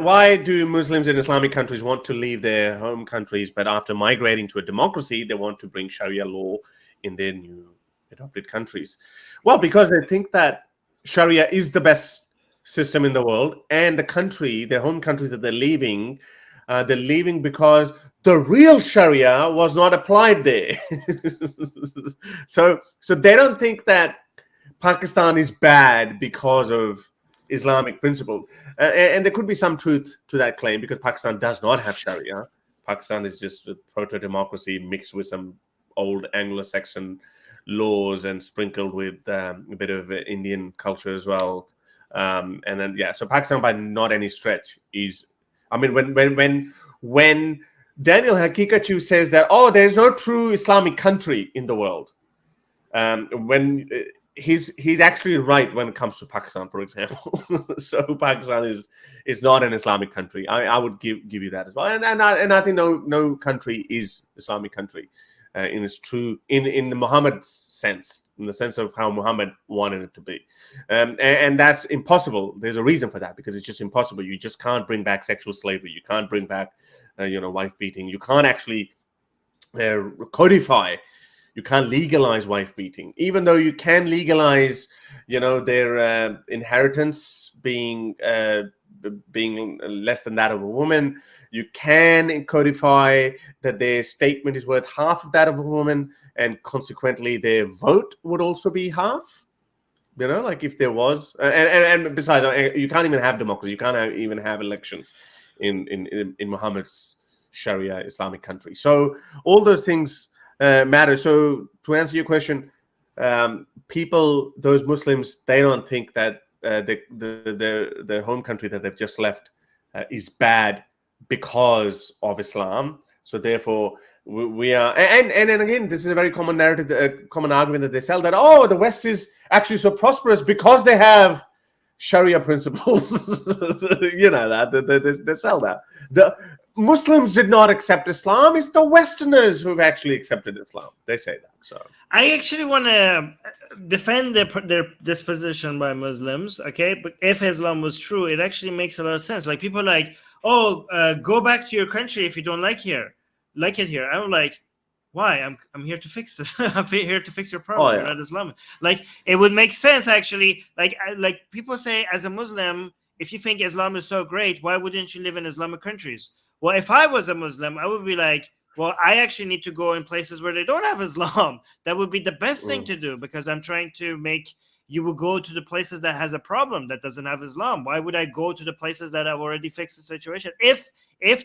why do Muslims in Islamic countries want to leave their home countries, but after migrating to a democracy, they want to bring Sharia law in their new adopted countries? Well, because they think that Sharia is the best system in the world, and the country, their home countries that they're leaving because the real Sharia was not applied there. So they don't think that Pakistan is bad because of Islamic principles. And there could be some truth to that claim, because Pakistan does not have Sharia. Pakistan is just a proto-democracy mixed with some old Anglo-Saxon laws and sprinkled with a bit of Indian culture as well. And then, so Pakistan by not any stretch is, I mean, when Daniel Hakikachu says that, there's no true Islamic country in the world, when he's actually right when it comes to Pakistan, for example. So Pakistan is not an Islamic country. I would give you that as well. And I think no country is Islamic country in its true in the Muhammad's sense, in the sense of how Muhammad wanted it to be. And that's impossible. There's a reason for that, because it's just impossible. You just can't bring back sexual slavery. You can't bring back wife beating. You can't actually codify. You can't legalize wife beating, even though you can legalize, their inheritance being less than that of a woman. You can codify that their statement is worth half of that of a woman, and consequently their vote would also be half. Like if there was, and besides, you can't even have democracy. You can't even have elections in Muhammad's Sharia Islamic country. So all those things matter. So to answer your question, those Muslims, they don't think that their home country that they've just left is bad because of Islam. So therefore, we are, and again, this is a very common narrative, a common argument that they sell, that the West is actually so prosperous because they have Sharia principles. That they sell that. The Muslims did not accept Islam. It's the Westerners who've actually accepted Islam. They say that. So I actually want to defend this position by Muslims. Okay, but if Islam was true, it actually makes a lot of sense. Like people are like, go back to your country if you don't like it here. I'm like, why? I'm here to fix this. I'm here to fix your problem. You're not Islamic. Like it would make sense actually. Like people say, as a Muslim, if you think Islam is so great, why wouldn't you live in Islamic countries? Well, if I was a Muslim, I would be like, well, I actually need to go in places where they don't have Islam. That would be the best thing to do, because I'm trying to make you will go to the places that has a problem that doesn't have Islam. Why would I go to the places that have already fixed the situation? If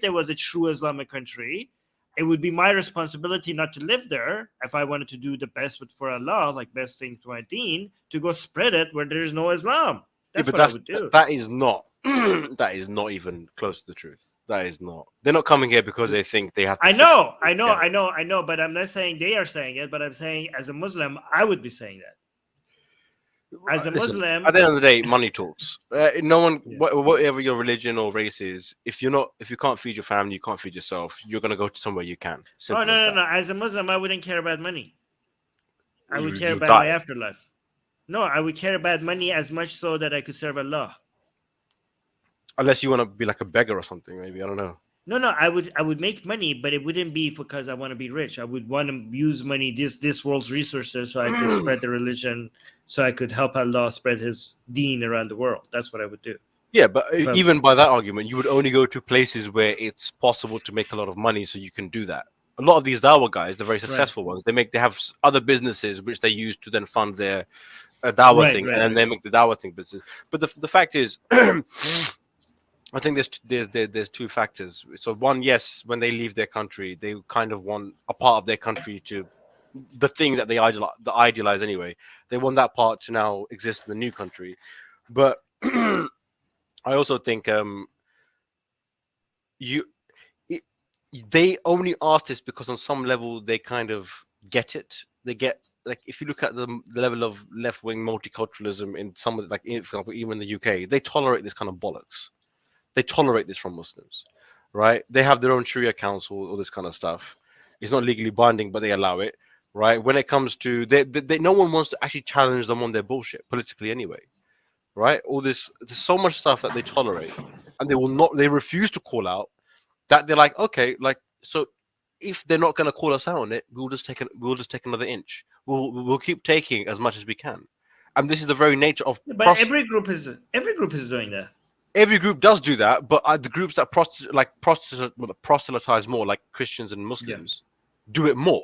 there was a true Islamic country, it would be my responsibility not to live there. If I wanted to do the best for Allah, like best thing to my deen, to go spread it where there is no Islam. That's what I would do. That is not that is not even close to the truth. That is not. They're not coming here because they think they have to. I know, but I'm not saying they are saying it, but I'm saying as a Muslim, I would be saying that. As a Muslim, at the end of the day, money talks. No one, whatever your religion or race is, if you can't feed your family, you can't feed yourself. You're gonna go to somewhere you can. Simple no. As a Muslim, I wouldn't care about money. I would care about my afterlife. No, I would care about money as much so that I could serve Allah. Unless you want to be like a beggar or something, maybe. I don't know. No, I would make money, but it wouldn't be because I want to be rich. I would want to use money, this world's resources, so I could spread the religion, so I could help Allah spread His deen around the world. That's what I would do. Yeah, but even by that argument, you would only go to places where it's possible to make a lot of money, so you can do that. A lot of these dawah guys, the very successful ones, they have other businesses which they use to then fund their dawah thing, and then they make the dawah thing business. But the fact is, I think there's two factors. So one, yes, when they leave their country, they kind of want a part of their country to, the thing that they idealize anyway. They want that part to now exist in the new country. But I also think they only ask this because on some level they kind of get it. They get, like, if you look at the level of left-wing multiculturalism in some of, like, for example, even in the UK, they tolerate this kind of bollocks. They tolerate this from Muslims, right? They have their own Sharia council, all this kind of stuff. It's not legally binding, but they allow it, right? When it comes to, no one wants to actually challenge them on their bullshit politically anyway, right? All this, there's so much stuff that they tolerate, and they refuse to call out, that they're like, okay, like, so if they're not going to call us out on it, we'll just take another inch. We'll keep taking as much as we can, and this is the very nature of. But every group is doing that. Every group does do that, but the groups that proselytize more, like Christians and Muslims, do it more.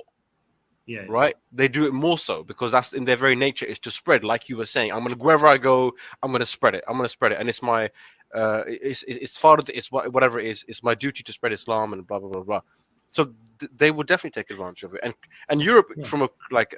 Yeah. Right? They do it more so because that's in their very nature, is to spread. Like you were saying, wherever I go, I'm gonna spread it. And it's my it's whatever it is. It's my duty to spread Islam and blah blah blah blah. So they will definitely take advantage of it. And Europe, from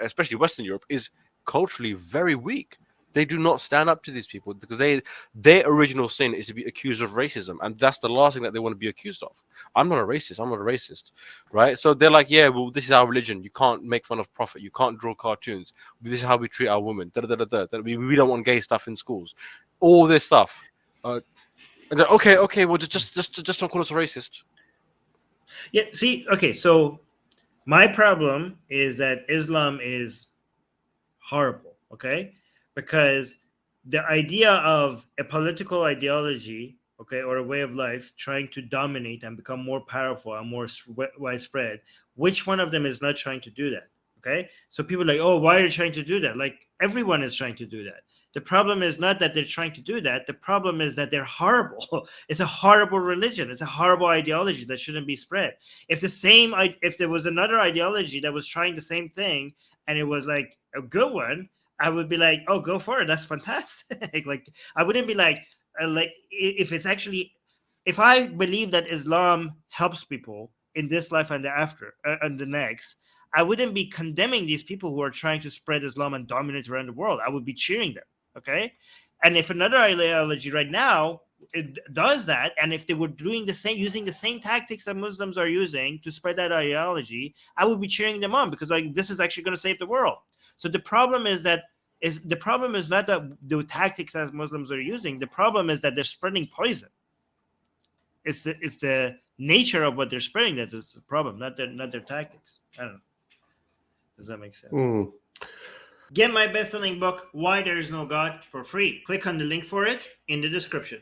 especially Western Europe, is culturally very weak. They do not stand up to these people because their original sin is to be accused of racism, and that's the last thing that they want to be accused of. I'm not a racist, right? So they're like, yeah, well, this is our religion. You can't make fun of Prophet. You can't draw cartoons. This is how we treat our women. We don't want gay stuff in schools. All this stuff. And okay, well, just don't call us a racist. Yeah. See, okay, so my problem is that Islam is horrible. Okay. Because the idea of a political ideology, okay, or a way of life trying to dominate and become more powerful and more widespread, which one of them is not trying to do that? Okay, so people are like, oh, why are you trying to do that? Like, everyone is trying to do that. The problem is not that they're trying to do that. The problem is that they're horrible. It's a horrible religion. It's a horrible ideology that shouldn't be spread. If there was another ideology that was trying the same thing and it was like a good one, I would be like, oh, go for it. That's fantastic. Like, I wouldn't be like if I believe that Islam helps people in this life and the after and the next, I wouldn't be condemning these people who are trying to spread Islam and dominate around the world. I would be cheering them. Okay. And if another ideology right now it does that, and if they were doing the same, using the same tactics that Muslims are using to spread that ideology, I would be cheering them on because like this is actually going to save the world. So the problem is not that the tactics that Muslims are using. The problem is that they're spreading poison. It's the nature of what they're spreading that is the problem, not their tactics. I don't know. Does that make sense? Get my best-selling book, Why There Is No God, for free. Click on the link for it in the description.